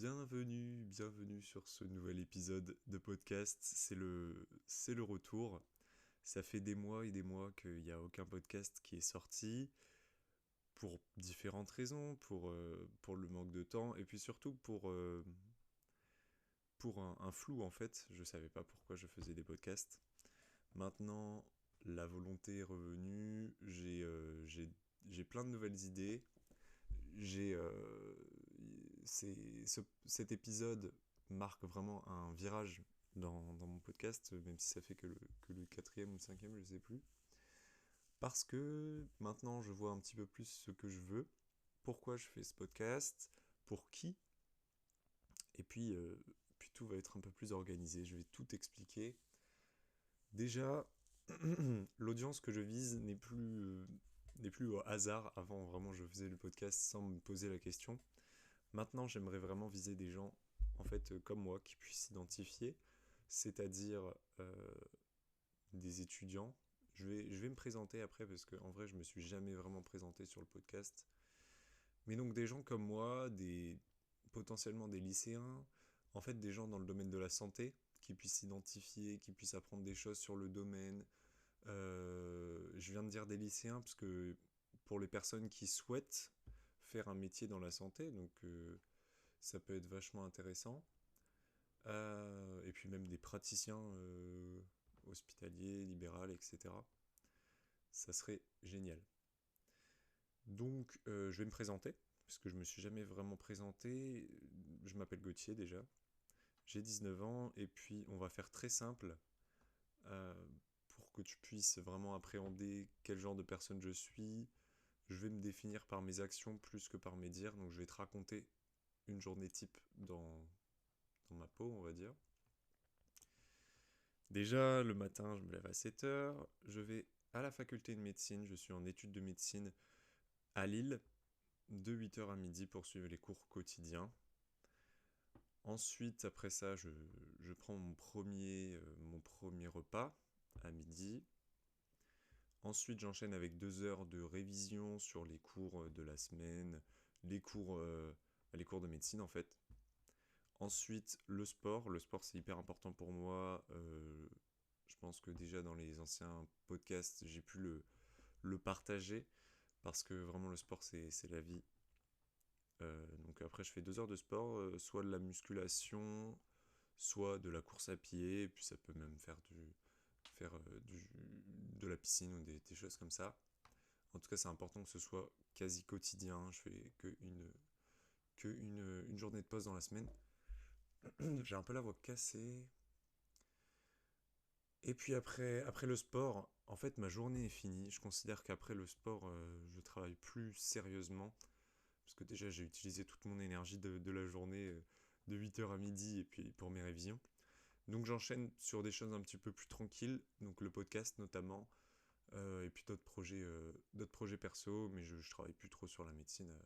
Bienvenue sur ce nouvel épisode de podcast. C'est le retour. Ça fait des mois et des mois qu'il n'y a aucun podcast qui est sorti pour différentes raisons, pour le manque de temps et puis surtout pour un flou en fait. Je savais pas pourquoi je faisais des podcasts. Maintenant, la volonté est revenue. J'ai plein de nouvelles idées. J'ai cet épisode marque vraiment un virage dans mon podcast, même si ça fait que le quatrième ou le cinquième, je sais plus. Parce que maintenant, je vois un petit peu plus ce que je veux, pourquoi je fais ce podcast, pour qui, et puis tout va être un peu plus organisé. Je vais tout expliquer. Déjà, l'audience que je vise n'est plus au hasard. Avant, vraiment, je faisais le podcast sans me poser la question. Maintenant, j'aimerais vraiment viser des gens, en fait, comme moi, qui puissent s'identifier, c'est-à-dire des étudiants. Je vais me présenter après, parce qu'en vrai, je me suis jamais vraiment présenté sur le podcast. Mais donc, des gens comme moi, potentiellement des lycéens, en fait, des gens dans le domaine de la santé, qui puissent s'identifier, qui puissent apprendre des choses sur le domaine. Je viens de dire des lycéens, parce que pour les personnes qui souhaitent faire un métier dans la santé, donc ça peut être vachement intéressant. Et puis même des praticiens hospitaliers, libéraux, etc. Ça serait génial. Donc je vais me présenter, parce que je me suis jamais vraiment présenté. Je m'appelle Gauthier déjà. J'ai 19 ans, et puis on va faire très simple euh, pour que tu puisses vraiment appréhender quel genre de personne je suis. Je vais me définir par mes actions plus que par mes dires, donc je vais te raconter une journée type dans ma peau, on va dire. Déjà, le matin, je me lève à 7 heures, je vais à la faculté de médecine, je suis en études de médecine à Lille, de 8 heures à midi pour suivre les cours quotidiens. Ensuite, après ça, je prends mon premier repas à midi. Ensuite, j'enchaîne avec 2 heures de révision sur les cours de la semaine, les cours, les cours de médecine en fait. Ensuite, le sport. Le sport, c'est hyper important pour moi. Je pense que déjà dans les anciens podcasts, j'ai pu le partager parce que vraiment le sport, c'est la vie. Donc après, je fais 2 heures de sport, soit de la musculation, soit de la course à pied, et puis ça peut même de la piscine ou des choses comme ça. En tout cas, c'est important que ce soit quasi quotidien. Je fais une journée de pause dans la semaine. J'ai un peu la voix cassée. Et puis après le sport, en fait, ma journée est finie. Je considère qu'après le sport, je travaille plus sérieusement. Parce que déjà, j'ai utilisé toute mon énergie de la journée, de 8 heures à midi, et puis pour mes révisions. Donc j'enchaîne sur des choses un petit peu plus tranquilles, donc le podcast notamment, et puis d'autres projets perso, mais je travaille plus trop sur la médecine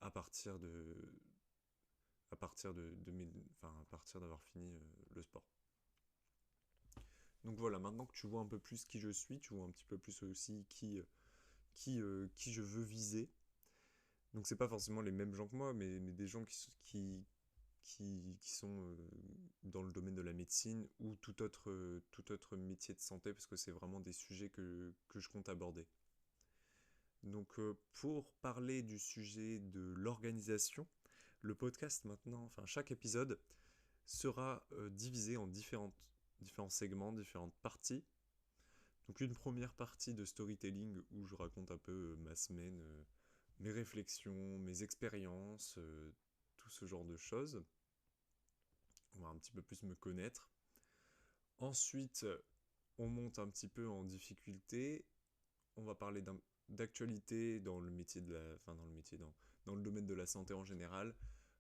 à partir à partir d'avoir fini le sport. Donc voilà, maintenant que tu vois un peu plus qui je suis, tu vois un petit peu plus aussi qui je veux viser. Donc c'est pas forcément les mêmes gens que moi, mais des gens qui sont dans le domaine de la médecine ou tout autre métier de santé, parce que c'est vraiment des sujets que je compte aborder. Donc pour parler du sujet de l'organisation, le podcast maintenant, enfin chaque épisode sera divisé en différents segments, différentes parties. Donc une première partie de storytelling où je raconte un peu ma semaine, mes réflexions, mes expériences, tout ce genre de choses. On va un petit peu plus me connaître. Ensuite, on monte un petit peu en difficulté. On va parler d'actualité dans le métier dans le domaine de la santé en général.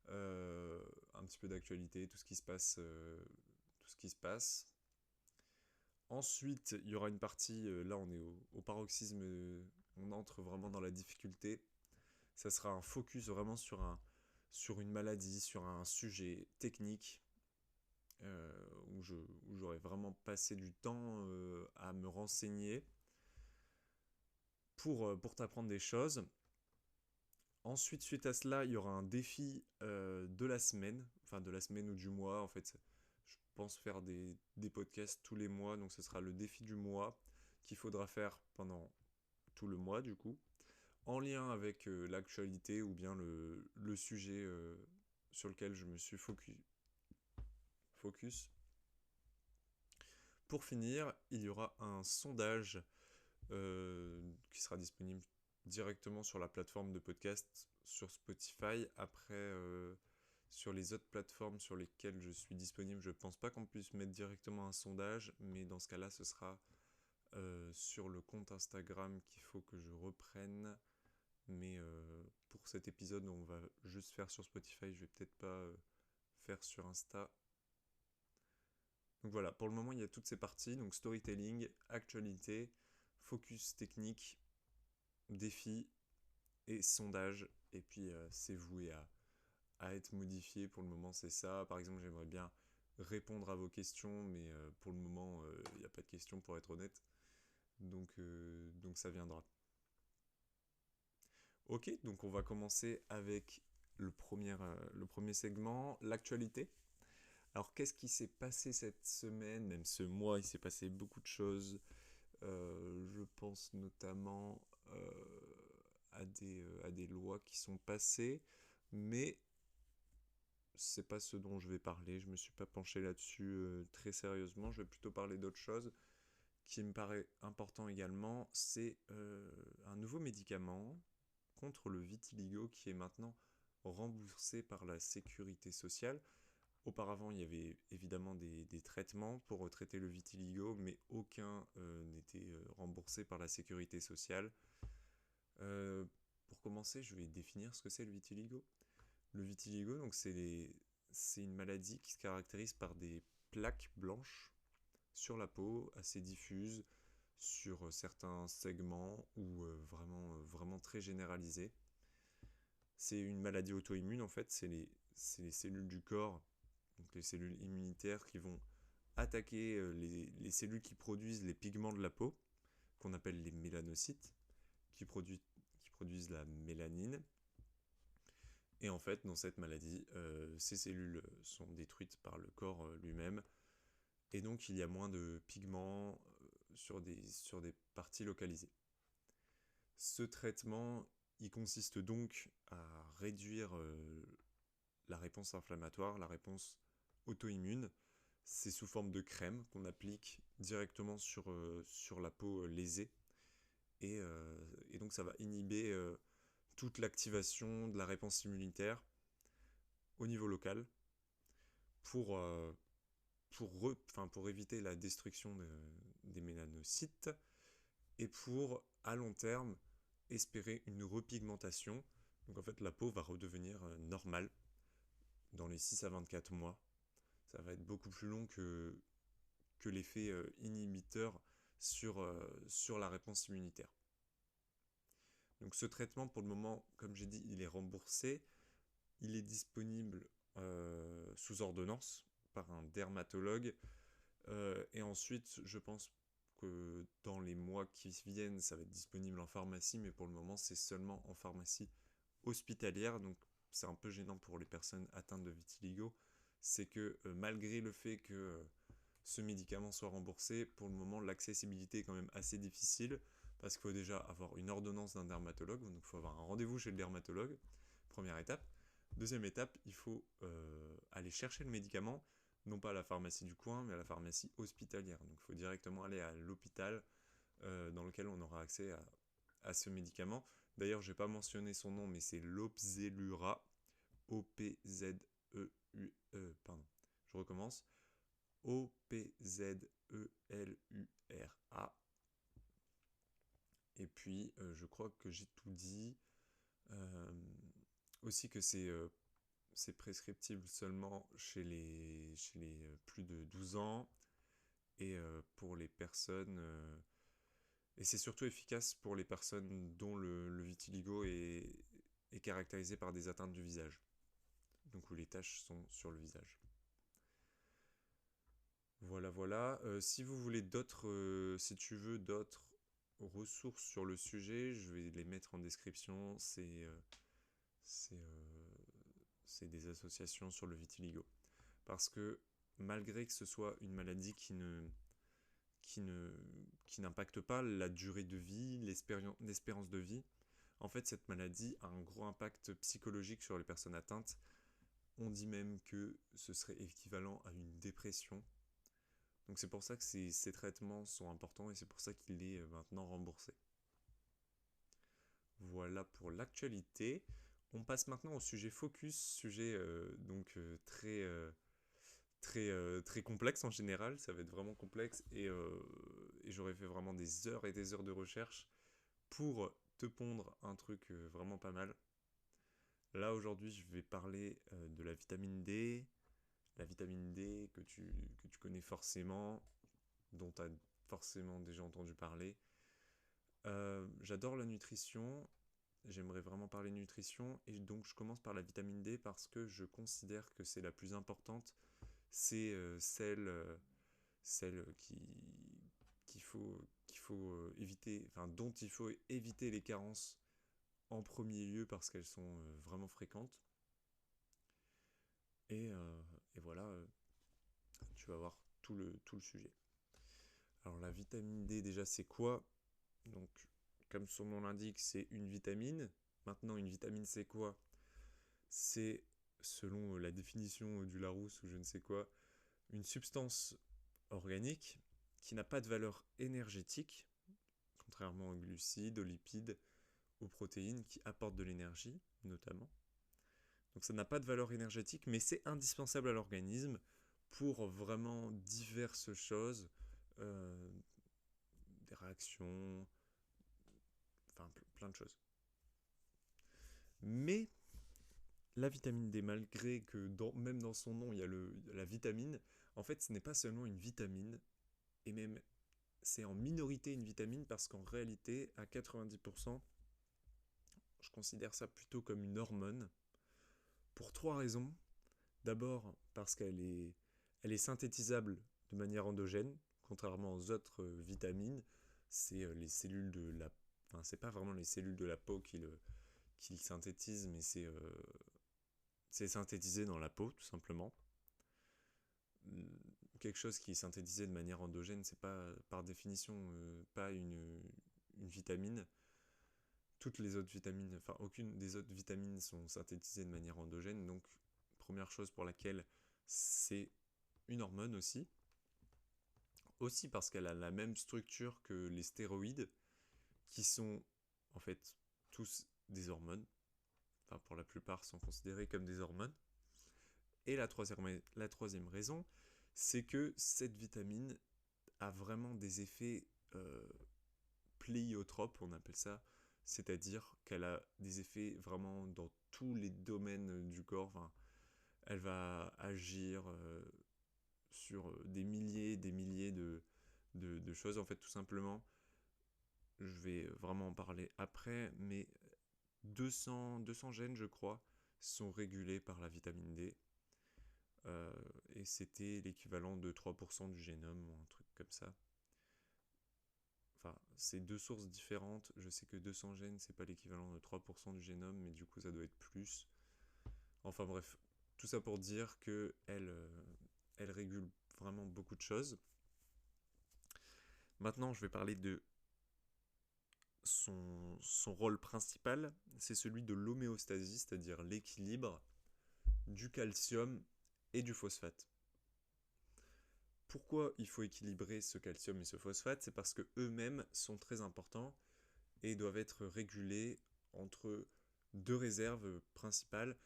Un petit peu d'actualité, tout ce qui se passe, tout ce qui se passe. Ensuite, il y aura une partie, là on est au paroxysme, on entre vraiment dans la difficulté. Ça sera un focus vraiment sur une maladie, sur un sujet technique, où j'aurais vraiment passé du temps à me renseigner pour t'apprendre des choses. Ensuite, suite à cela, il y aura un défi de la semaine, enfin de la semaine ou du mois. En fait, je pense faire des podcasts tous les mois, donc ce sera le défi du mois qu'il faudra faire pendant tout le mois du coup, en lien avec l'actualité ou bien le sujet sur lequel je me suis focus. Pour finir, il y aura un sondage qui sera disponible directement sur la plateforme de podcast sur Spotify. Après, sur les autres plateformes sur lesquelles je suis disponible, je pense pas qu'on puisse mettre directement un sondage, mais dans ce cas-là, ce sera sur le compte Instagram qu'il faut que je reprenne. Mais pour cet épisode, on va juste faire sur Spotify. Je vais peut-être pas faire sur Insta. Donc voilà, pour le moment, il y a toutes ces parties. Donc storytelling, actualité, focus technique, défi et sondage. Et puis c'est voué à être modifié. Pour le moment, c'est ça. Par exemple, j'aimerais bien répondre à vos questions, mais pour le moment, il n'y a pas de questions pour être honnête. Donc ça viendra. Ok, donc on va commencer avec le premier segment, l'actualité. Alors qu'est-ce qui s'est passé cette semaine, même ce mois, il s'est passé beaucoup de choses. Je pense notamment à des lois qui sont passées, mais c'est pas ce dont je vais parler. Je me suis pas penché là-dessus très sérieusement. Je vais plutôt parler d'autre chose qui me paraît important également. C'est un nouveau médicament contre le vitiligo qui est maintenant remboursé par la sécurité sociale. Auparavant, il y avait évidemment des traitements pour traiter le vitiligo, mais aucun n'était remboursé par la sécurité sociale. Euh, pour commencer, je vais définir ce que c'est le vitiligo. Le vitiligo, donc c'est une maladie qui se caractérise par des plaques blanches sur la peau, assez diffuses, sur certains segments ou vraiment très généralisées. C'est une maladie auto-immune en fait, c'est les cellules du corps, donc les cellules immunitaires qui vont attaquer les cellules qui produisent les pigments de la peau, qu'on appelle les mélanocytes, qui produisent la mélanine. Et en fait, dans cette maladie, ces cellules sont détruites par le corps lui-même, et donc il y a moins de pigments sur des parties localisées. Ce traitement, il consiste donc à réduire la réponse inflammatoire, la réponse auto-immune. C'est sous forme de crème qu'on applique directement sur la peau lésée. Et donc ça va inhiber toute l'activation de la réponse immunitaire au niveau local pour, pour éviter la destruction des mélanocytes et pour, à long terme, espérer une repigmentation. Donc en fait, la peau va redevenir normale dans les 6 à 24 mois. Ça va être beaucoup plus long que l'effet inhibiteur sur la réponse immunitaire. Donc ce traitement, pour le moment, comme j'ai dit, il est remboursé. Il est disponible sous ordonnance par un dermatologue. Et ensuite, je pense que dans les mois qui viennent, ça va être disponible en pharmacie, mais pour le moment, c'est seulement en pharmacie hospitalière. Donc c'est un peu gênant pour les personnes atteintes de vitiligo. C'est que malgré le fait que ce médicament soit remboursé, pour le moment, l'accessibilité est quand même assez difficile parce qu'il faut déjà avoir une ordonnance d'un dermatologue, donc il faut avoir un rendez-vous chez le dermatologue, première étape. Deuxième étape, il faut aller chercher le médicament, non pas à la pharmacie du coin, mais à la pharmacie hospitalière. Donc il faut directement aller à l'hôpital dans lequel on aura accès à ce médicament. D'ailleurs, je n'ai pas mentionné son nom, mais c'est Opzelura, O-P-Z-E-U-E, pardon, je recommence, O-P-Z-E-L-U-R-A. Et puis, je crois que j'ai tout dit. Euh, aussi que c'est prescriptible seulement chez les plus de 12 ans et pour les personnes... et c'est surtout efficace pour les personnes dont le vitiligo est caractérisé par des atteintes du visage. Donc où les taches sont sur le visage. Voilà, voilà. Si vous voulez si tu veux d'autres ressources sur le sujet, je vais les mettre en description. C'est c'est des associations sur le vitiligo. Parce que malgré que ce soit une maladie qui n'impacte pas la durée de vie, l'espérance de vie, en fait, cette maladie a un gros impact psychologique sur les personnes atteintes. On dit même que ce serait équivalent à une dépression. Donc c'est pour ça que ces traitements sont importants et c'est pour ça qu'il est maintenant remboursé. Voilà pour l'actualité. On passe maintenant au sujet focus, sujet très complexe en général. Ça va être vraiment complexe et j'aurais fait vraiment des heures et des heures de recherche pour te pondre un truc vraiment pas mal. Là aujourd'hui je vais parler de la vitamine D que tu connais forcément, dont tu as forcément déjà entendu parler. J'adore la nutrition, j'aimerais vraiment parler nutrition et donc je commence par la vitamine D parce que je considère que c'est la plus importante. C'est celle qu'il faut éviter, enfin dont il faut éviter les carences en premier lieu parce qu'elles sont vraiment fréquentes. Et voilà, tu vas voir tout le sujet. Alors la vitamine D déjà c'est quoi? Donc comme son nom l'indique, c'est une vitamine. Maintenant une vitamine c'est quoi? C'est, selon la définition du Larousse ou je ne sais quoi, une substance organique qui n'a pas de valeur énergétique, contrairement aux glucides, aux lipides, aux protéines qui apportent de l'énergie notamment. Donc ça n'a pas de valeur énergétique, mais c'est indispensable à l'organisme pour vraiment diverses choses, euh, des réactions, enfin plein de choses. Mais la vitamine D, malgré que même dans son nom il y a la vitamine, en fait ce n'est pas seulement une vitamine, et même c'est en minorité une vitamine parce qu'en réalité à 90%, je considère ça plutôt comme une hormone, pour trois raisons. D'abord parce elle est synthétisable de manière endogène, contrairement aux autres vitamines. C'est les cellules de la, enfin c'est pas vraiment les cellules de la peau qui le synthétisent, mais c'est synthétisé dans la peau tout simplement. Quelque chose qui est synthétisé de manière endogène, c'est pas par définition pas une vitamine. Toutes les autres vitamines, enfin aucune des autres vitamines sont synthétisées de manière endogène, donc première chose pour laquelle c'est une hormone aussi. Aussi parce qu'elle a la même structure que les stéroïdes, qui sont en fait tous des hormones, enfin pour la plupart sont considérés comme des hormones. Et la troisième raison, c'est que cette vitamine a vraiment des effets pléiotropes, on appelle ça, c'est-à-dire qu'elle a des effets vraiment dans tous les domaines du corps. Enfin, elle va agir sur des milliers de choses. En fait, tout simplement, je vais vraiment en parler après, mais 200 gènes, je crois, sont régulés par la vitamine D. Et c'était l'équivalent de 3% du génome ou un truc comme ça. Enfin, c'est deux sources différentes. Je sais que 200 gènes, c'est pas l'équivalent de 3% du génome, mais du coup, ça doit être plus. Enfin bref, tout ça pour dire que elle régule vraiment beaucoup de choses. Maintenant, je vais parler de son rôle principal. C'est celui de l'homéostasie, c'est-à-dire l'équilibre du calcium et du phosphate. Pourquoi il faut équilibrer ce calcium et ce phosphate? C'est parce que eux-mêmes sont très importants et doivent être régulés entre deux réserves principales,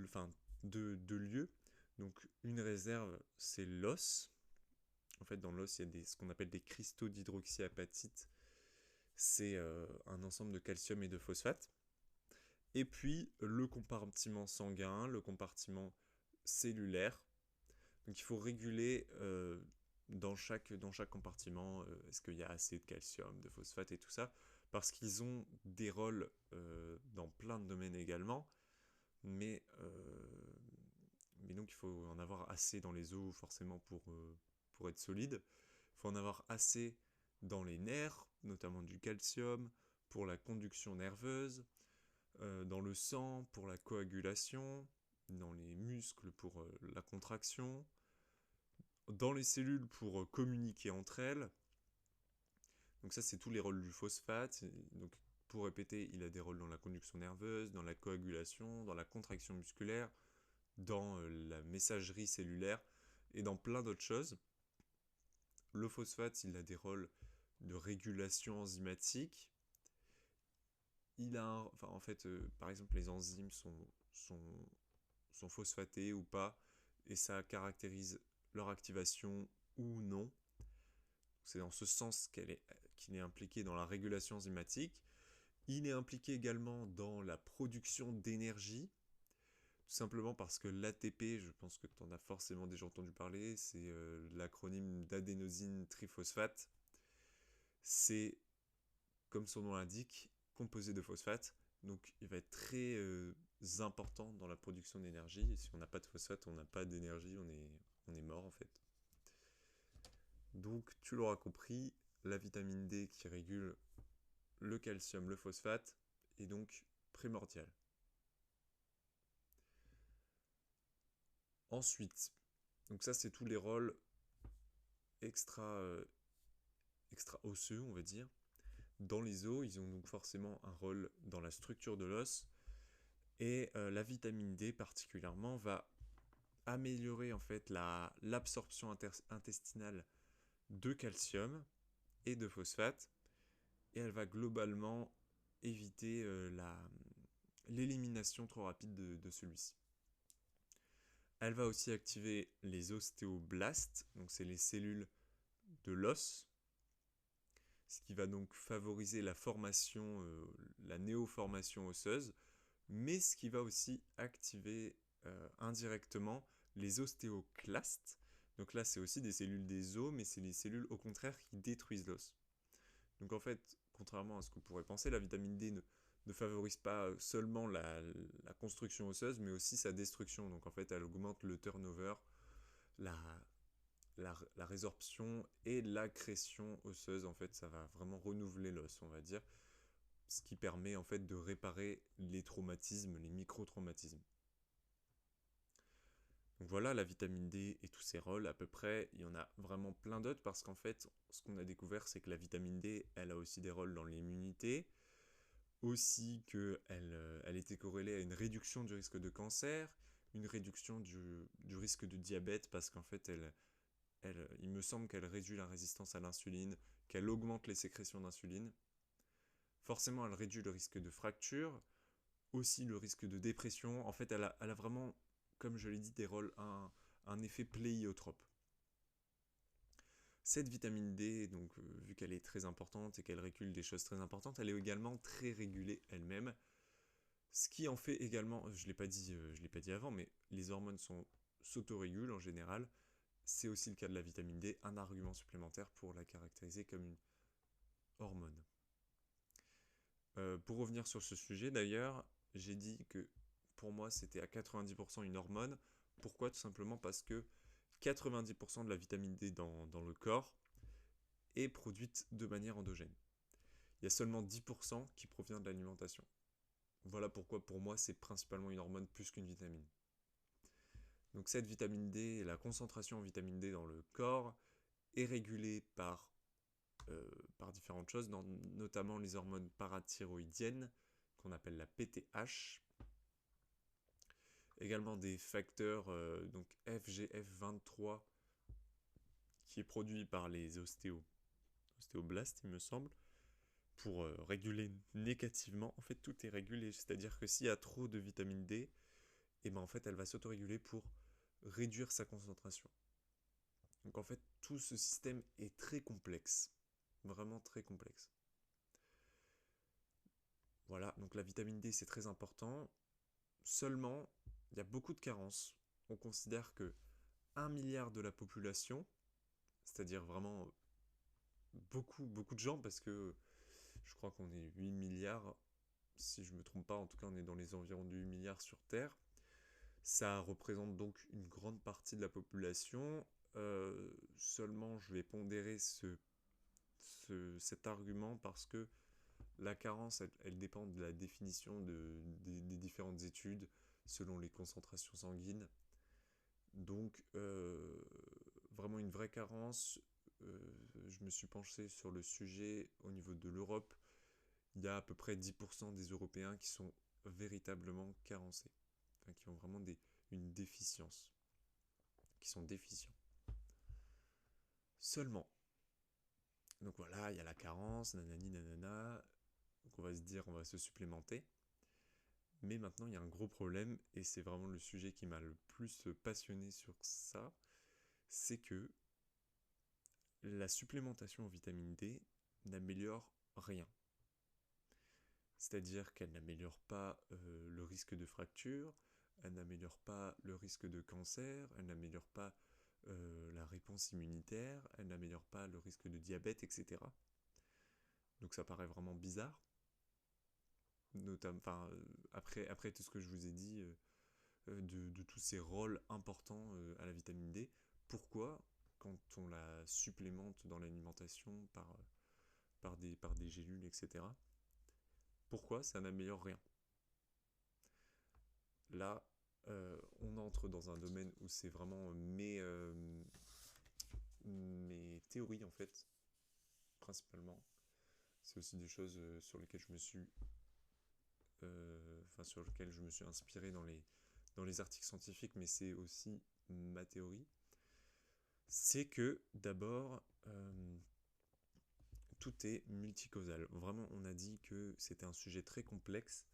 enfin deux lieux. Donc une réserve, c'est l'os. En fait, dans l'os, il y a ce qu'on appelle des cristaux d'hydroxyapatite. C'est un ensemble de calcium et de phosphate. Et puis le compartiment sanguin, le compartiment cellulaire. Donc il faut réguler dans chaque compartiment, est-ce qu'il y a assez de calcium, de phosphate et tout ça, parce qu'ils ont des rôles dans plein de domaines également, mais donc il faut en avoir assez dans les os forcément pour être solide. Il faut en avoir assez dans les nerfs, notamment du calcium, pour la conduction nerveuse, dans le sang, pour la coagulation, dans les muscles pour la contraction, dans les cellules pour communiquer entre elles. Donc ça, c'est tous les rôles du phosphate. Donc pour répéter, il a des rôles dans la conduction nerveuse, dans la coagulation, dans la contraction musculaire, dans la messagerie cellulaire et dans plein d'autres choses. Le phosphate, il a des rôles de régulation enzymatique. Par exemple, les enzymes sont phosphatées ou pas, et ça caractérise leur activation ou non. C'est dans ce sens qu'il est impliqué dans la régulation enzymatique. Il est impliqué également dans la production d'énergie, tout simplement parce que l'ATP, je pense que tu en as forcément déjà entendu parler, c'est l'acronyme d'adénosine triphosphate. C'est, comme son nom l'indique, composé de phosphate, donc il va être très important dans la production d'énergie. Et si on n'a pas de phosphate, on n'a pas d'énergie, on est mort en fait. Donc tu l'auras compris, la vitamine D qui régule le calcium, le phosphate, est donc primordiale. Ensuite, donc ça c'est tous les rôles extra osseux, on va dire. Dans les os, ils ont donc forcément un rôle dans la structure de l'os, et la vitamine D particulièrement va améliorer en fait l'absorption intestinale de calcium et de phosphate, et elle va globalement éviter l'élimination trop rapide de celui-ci. Elle va aussi activer les ostéoblastes, donc c'est les cellules de l'os, ce qui va donc favoriser la formation, la néoformation osseuse, mais ce qui va aussi activer indirectement les ostéoclastes. Donc là, c'est aussi des cellules des os, mais c'est les cellules au contraire qui détruisent l'os. Donc en fait, contrairement à ce que vous pourrait penser, la vitamine D ne favorise pas seulement la construction osseuse, mais aussi sa destruction. Donc en fait, elle augmente le turnover, la résorption et l'accrétion osseuse. En fait, ça va vraiment renouveler l'os, on va dire, ce qui permet en fait de réparer les traumatismes, les micro-traumatismes. Donc voilà, la vitamine D et tous ses rôles à peu près. Il y en a vraiment plein d'autres parce qu'en fait, ce qu'on a découvert, c'est que la vitamine D, elle a aussi des rôles dans l'immunité, aussi qu'elle était corrélée à une réduction du risque de cancer, une réduction du risque de diabète, parce qu'en fait, il me semble qu'elle réduit la résistance à l'insuline, qu'elle augmente les sécrétions d'insuline. Forcément, elle réduit le risque de fracture, aussi le risque de dépression. En fait, elle a vraiment, comme je l'ai dit, des rôles, un effet pléiotrope. Cette vitamine D, donc, vu qu'elle est très importante et qu'elle régule des choses très importantes, elle est également très régulée elle-même. Ce qui en fait également, je ne l'ai pas dit avant, mais les hormones s'autorégulent en général. C'est aussi le cas de la vitamine D, un argument supplémentaire pour la caractériser comme une hormone. Pour revenir sur ce sujet d'ailleurs, j'ai dit que pour moi c'était à 90% une hormone. Pourquoi? Tout simplement parce que 90% de la vitamine D dans le corps est produite de manière endogène. Il y a seulement 10% qui provient de l'alimentation. Voilà pourquoi pour moi c'est principalement une hormone plus qu'une vitamine. Donc cette vitamine D, la concentration en vitamine D dans le corps est régulée par différentes choses, notamment les hormones parathyroïdiennes qu'on appelle la PTH, également des facteurs donc FGF23 qui est produit par les ostéoblastes, il me semble, pour réguler négativement. En fait, tout est régulé, c'est-à-dire que s'il y a trop de vitamine D, et ben en fait, elle va s'autoréguler pour réduire sa concentration. Donc en fait, tout ce système est très complexe, vraiment très complexe. Voilà, donc la vitamine D c'est très important. Seulement, il y a beaucoup de carences. On considère que 1 milliard de la population, c'est-à-dire vraiment beaucoup de gens, parce que je crois qu'on est 8 milliards, si je ne me trompe pas, en tout cas on est dans les environs de 8 milliards sur Terre. Ça représente donc une grande partie de la population. Seulement, je vais pondérer cet argument parce que la carence, elle dépend de la définition des différentes études. selon les concentrations sanguines. Donc vraiment une vraie carence. Je me suis penché sur le sujet au niveau de l'Europe. Il y a à peu près 10% des Européens qui sont véritablement carencés, enfin, qui ont vraiment une déficience, qui sont déficients. Seulement, donc voilà, il y a la carence, nanani nanana, donc on va se dire, on va se supplémenter. Mais maintenant, il y a un gros problème, et c'est vraiment le sujet qui m'a le plus passionné sur ça, c'est que la supplémentation en vitamine D n'améliore rien. C'est-à-dire qu'elle n'améliore pas le risque de fracture, elle n'améliore pas le risque de cancer, elle n'améliore pas la réponse immunitaire, elle n'améliore pas le risque de diabète, etc. Donc ça paraît vraiment bizarre. Après tout ce que je vous ai dit de tous ces rôles importants à la vitamine D, pourquoi, quand on la supplémente dans l'alimentation par des gélules, etc., pourquoi ça n'améliore rien? Là, on entre dans un domaine où c'est vraiment mes théories, en fait, principalement. C'est aussi des choses sur lesquelles sur lesquelles je me suis inspiré dans les articles scientifiques, mais c'est aussi ma théorie. C'est que, d'abord, tout est multicausal. Vraiment, on a dit que c'était un sujet très complexe.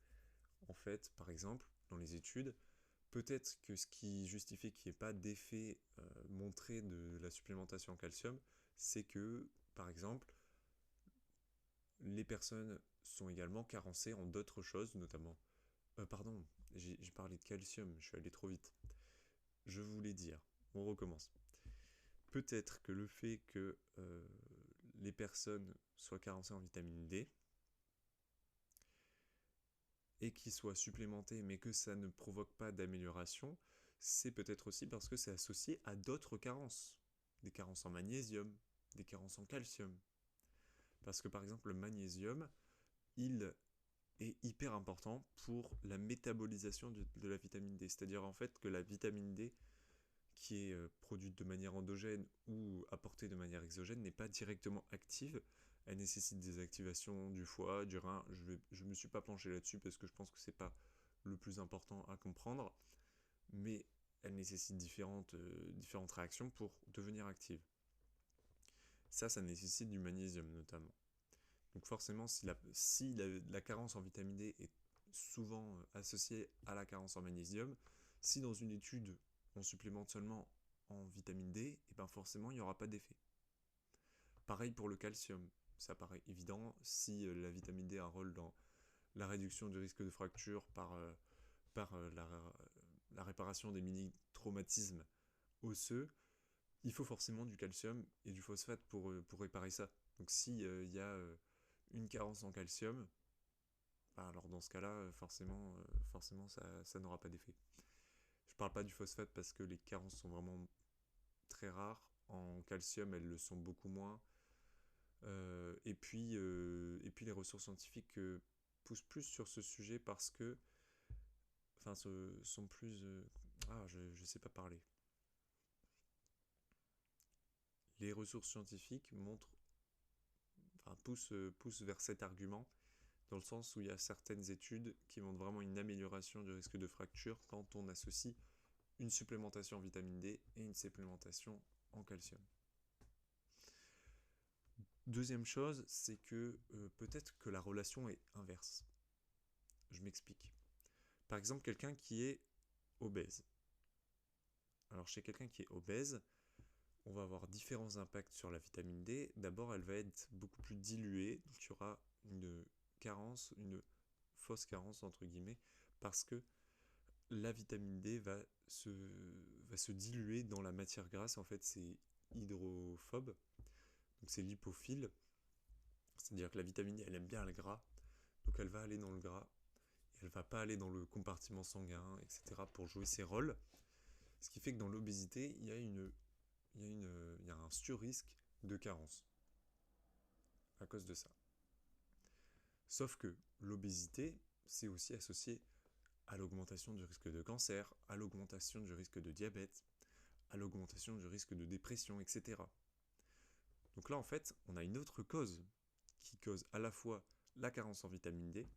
En fait, par exemple, dans les études, peut-être que ce qui justifie qu'il n'y ait pas d'effet montré de la supplémentation en calcium, c'est que, par exemple, les personnes sont également carencées en d'autres choses, notamment... pardon, j'ai parlé de calcium, je suis allé trop vite. Je voulais dire, on recommence. Peut-être que le fait que les personnes soient carencées en vitamine D et qu'ils soient supplémentés mais que ça ne provoque pas d'amélioration, c'est peut-être aussi parce que c'est associé à d'autres carences. Des carences en magnésium, des carences en calcium. Parce que par exemple le magnésium, il est hyper important pour la métabolisation de la vitamine D. C'est-à-dire en fait que la vitamine D qui est produite de manière endogène ou apportée de manière exogène n'est pas directement active. Elle nécessite des activations du foie, du rein. Je me suis pas penché là-dessus parce que je pense que c'est pas le plus important à comprendre, mais elle nécessite différentes réactions pour devenir active. Ça nécessite du magnésium notamment. Donc forcément, si la carence en vitamine D est souvent associée à la carence en magnésium, si dans une étude on supplémente seulement en vitamine D, et ben forcément il n'y aura pas d'effet. Pareil pour le calcium, ça paraît évident, si la vitamine D a un rôle dans la réduction du risque de fracture par la réparation des mini-traumatismes osseux, il faut forcément du calcium et du phosphate pour réparer ça. Donc s'il y a une carence en calcium, bah alors dans ce cas-là, forcément ça n'aura pas d'effet. Je parle pas du phosphate parce que les carences sont vraiment très rares. En calcium, elles le sont beaucoup moins. Et puis les ressources scientifiques poussent plus sur ce sujet parce que, enfin, sont plus. Je sais pas parler. Les ressources scientifiques poussent vers cet argument, dans le sens où il y a certaines études qui montrent vraiment une amélioration du risque de fracture quand on associe une supplémentation en vitamine D et une supplémentation en calcium. Deuxième chose, c'est que peut-être que la relation est inverse. Je m'explique. Par exemple, quelqu'un qui est obèse. Alors chez quelqu'un qui est obèse, on va avoir différents impacts sur la vitamine D. D'abord, elle va être beaucoup plus diluée, donc il y aura une carence, une fausse carence entre guillemets, parce que la vitamine D va se diluer dans la matière grasse. En fait, c'est hydrophobe, donc c'est lipophile. C'est-à-dire que la vitamine D, elle aime bien le gras, donc elle va aller dans le gras, et elle va pas aller dans le compartiment sanguin, etc. pour jouer ses rôles. Ce qui fait que dans l'obésité, il y a un sur-risque de carence à cause de ça. Sauf que l'obésité, c'est aussi associé à l'augmentation du risque de cancer, à l'augmentation du risque de diabète, à l'augmentation du risque de dépression, etc. Donc là, en fait, on a une autre cause qui cause à la fois la carence en vitamine D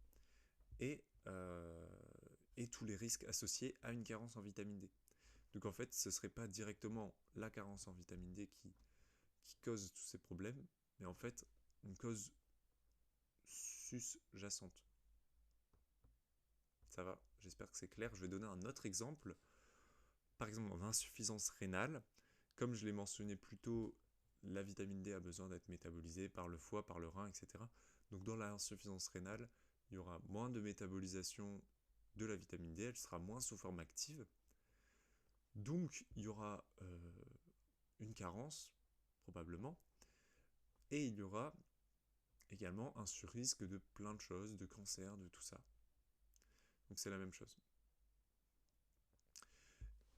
et, euh, et tous les risques associés à une carence en vitamine D. Donc en fait, ce ne serait pas directement la carence en vitamine D qui cause tous ces problèmes, mais en fait, une cause sus-jacente. Ça va, j'espère que c'est clair. Je vais donner un autre exemple. Par exemple, en insuffisance rénale, comme je l'ai mentionné plus tôt, la vitamine D a besoin d'être métabolisée par le foie, par le rein, etc. Donc dans l'insuffisance rénale, il y aura moins de métabolisation de la vitamine D, elle sera moins sous forme active. Donc il y aura une carence, probablement, et il y aura également un surrisque de plein de choses, de cancer, de tout ça. Donc c'est la même chose.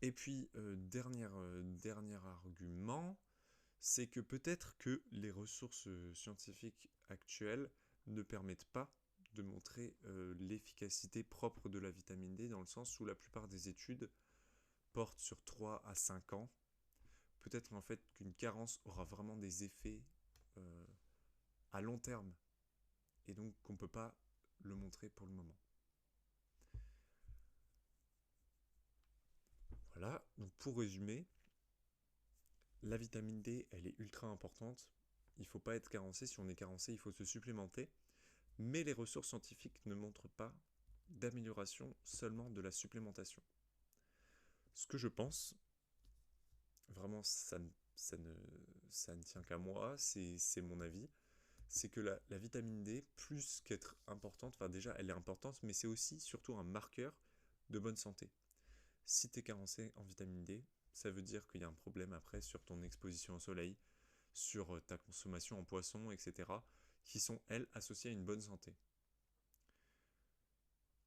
Et puis, dernier argument, c'est que peut-être que les ressources scientifiques actuelles ne permettent pas de montrer l'efficacité propre de la vitamine D, dans le sens où la plupart des études portent sur 3 à 5 ans. Peut-être en fait qu'une carence aura vraiment des effets euh, à long terme, et donc qu'on ne peut pas le montrer pour le moment. Voilà, donc pour résumer, la vitamine D, elle est ultra importante. Il ne faut pas être carencé. Si on est carencé, il faut se supplémenter. Mais les ressources scientifiques ne montrent pas d'amélioration, seulement de la supplémentation. Ce que je pense, vraiment ça ne tient qu'à moi, c'est mon avis, c'est que la vitamine D, plus qu'être importante, enfin déjà elle est importante, mais c'est aussi surtout un marqueur de bonne santé. Si tu es carencé en vitamine D, ça veut dire qu'il y a un problème après sur ton exposition au soleil, sur ta consommation en poisson, etc., qui sont, elles, associées à une bonne santé.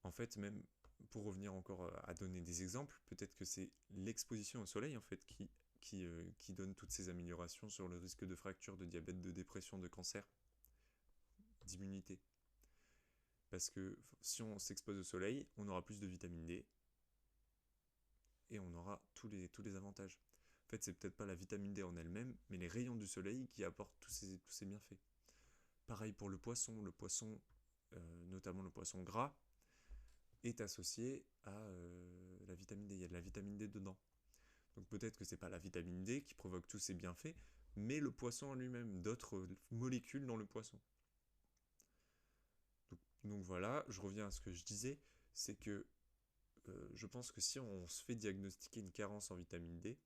En fait, même pour revenir encore à donner des exemples, peut-être que c'est l'exposition au soleil en fait qui donne toutes ces améliorations sur le risque de fracture, de diabète, de dépression, de cancer, d'immunité. Parce que si on s'expose au soleil, on aura plus de vitamine D et on aura tous les avantages. En fait, c'est peut-être pas la vitamine D en elle-même, mais les rayons du soleil qui apportent tous ces bienfaits. Pareil pour le poisson, notamment le poisson gras, est associé à la vitamine D. Il y a de la vitamine D dedans. Donc peut-être que c'est pas la vitamine D qui provoque tous ces bienfaits, mais le poisson en lui-même, d'autres molécules dans le poisson. Donc voilà, je reviens à ce que je disais, c'est que je pense que si on se fait diagnostiquer une carence en vitamine D,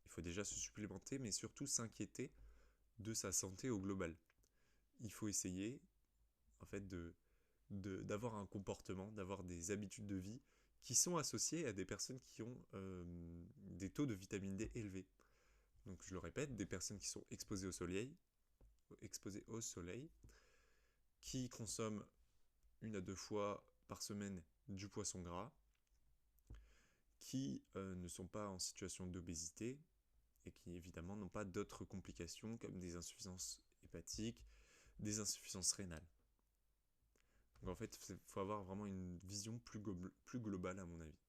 il faut déjà se supplémenter, mais surtout s'inquiéter de sa santé au global. Il faut essayer, en fait, d'avoir un comportement, d'avoir des habitudes de vie qui sont associées à des personnes qui ont des taux de vitamine D élevés. Donc je le répète, des personnes qui sont exposées au soleil, qui consomment 1 à 2 fois par semaine du poisson gras, qui ne sont pas en situation d'obésité et qui évidemment n'ont pas d'autres complications comme des insuffisances hépatiques, des insuffisances rénales. Donc en fait, il faut avoir vraiment une vision plus globale à mon avis.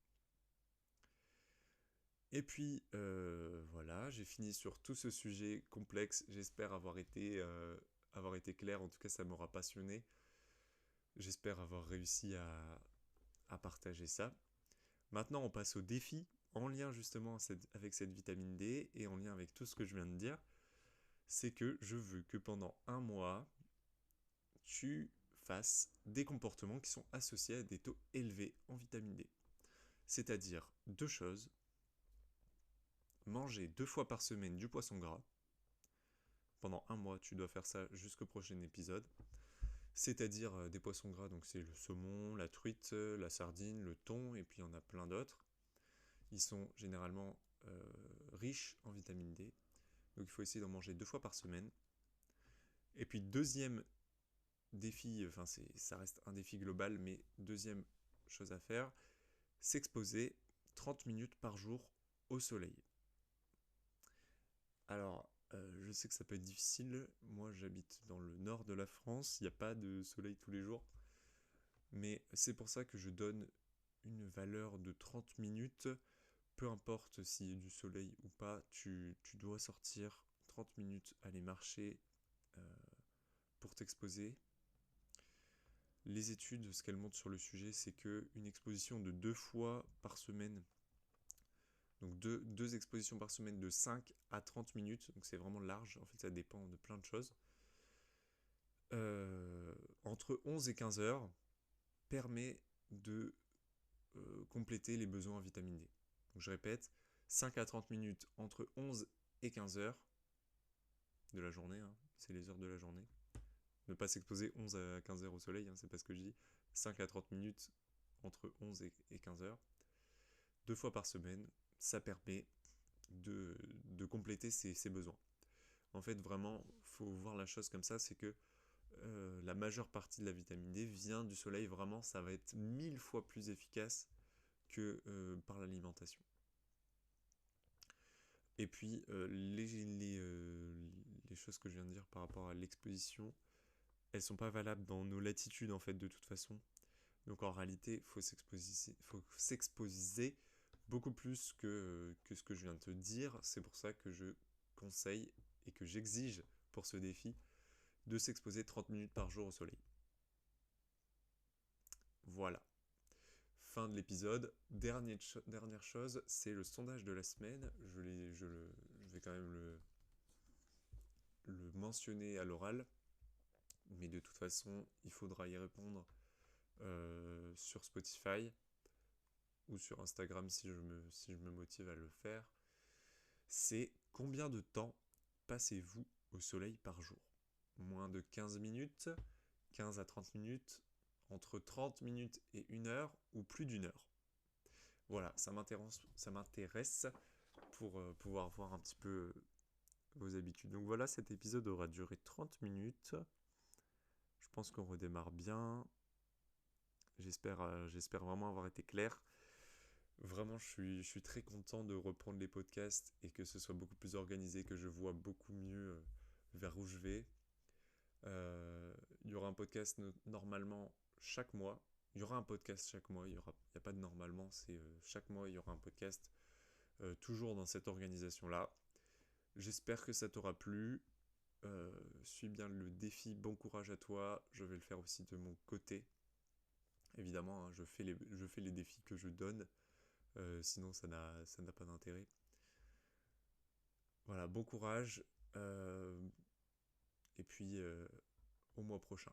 Et puis voilà, j'ai fini sur tout ce sujet complexe. J'espère avoir été clair, en tout cas ça m'aura passionné. J'espère avoir réussi à partager ça. Maintenant, on passe au défi, en lien justement avec cette vitamine D et en lien avec tout ce que je viens de dire. C'est que je veux que pendant 1 mois, tu fasses des comportements qui sont associés à des taux élevés en vitamine D. C'est-à-dire 2 choses. Manger 2 fois par semaine du poisson gras. Pendant 1 mois, tu dois faire ça jusqu'au prochain épisode. C'est-à-dire des poissons gras, donc c'est le saumon, la truite, la sardine, le thon, et puis il y en a plein d'autres. Ils sont généralement riches en vitamine D, donc il faut essayer d'en manger 2 fois par semaine. Et puis deuxième défi, enfin ça reste un défi global, mais deuxième chose à faire, s'exposer 30 minutes par jour au soleil. Alors, je sais que ça peut être difficile. Moi, j'habite dans le nord de la France. Il n'y a pas de soleil tous les jours. Mais c'est pour ça que je donne une valeur de 30 minutes. Peu importe s'il y a du soleil ou pas, tu dois sortir 30 minutes, aller marcher euh, pour t'exposer. Les études, ce qu'elles montrent sur le sujet, c'est qu'une exposition de 2 fois par semaine, donc deux expositions par semaine de 5 à 30 minutes, donc c'est vraiment large, en fait ça dépend de plein de choses, entre 11 et 15 heures, permet de compléter les besoins en vitamine D. Donc je répète, 5 à 30 minutes entre 11 et 15 heures de la journée, hein, c'est les heures de la journée. Ne pas s'exposer 11 à 15 heures au soleil, hein, c'est pas ce que je dis. 5 à 30 minutes entre 11 et 15 heures. 2 fois par semaine, ça permet de compléter ses besoins. En fait, vraiment, faut voir la chose comme ça, c'est que la majeure partie de la vitamine D vient du soleil. Vraiment, ça va être 1000 fois plus efficace que par l'alimentation. Et puis, les choses que je viens de dire par rapport à l'exposition, elles sont pas valables dans nos latitudes, en fait, de toute façon. Donc, en réalité, il faut s'exposer beaucoup plus que ce que je viens de te dire. C'est pour ça que je conseille et que j'exige pour ce défi de s'exposer 30 minutes par jour au soleil. Voilà. Fin de l'épisode. Dernière chose, c'est le sondage de la semaine. Je vais quand même le mentionner à l'oral, mais de toute façon, il faudra y répondre sur Spotify ou sur Instagram si je me motive à le faire. C'est combien de temps passez-vous au soleil par jour? Moins de 15 minutes, 15 à 30 minutes, entre 30 minutes et 1 heure ou plus d'1 heure. Voilà, ça m'intéresse pour pouvoir voir un petit peu vos habitudes. Donc voilà, cet épisode aura duré 30 minutes. Je pense qu'on redémarre bien. J'espère vraiment avoir été clair. Vraiment, je suis très content de reprendre les podcasts et que ce soit beaucoup plus organisé, que je vois beaucoup mieux vers où je vais. Il y aura un podcast normalement chaque mois. Il y aura un podcast chaque mois. Il y a pas de normalement. C'est chaque mois il y aura un podcast. Toujours dans cette organisation-là. J'espère que ça t'aura plu. Suis bien le défi. Bon courage à toi. Je vais le faire aussi de mon côté. Évidemment, hein, je fais les défis que je donne. Sinon, ça n'a pas d'intérêt. Voilà, bon courage. Et puis, au mois prochain.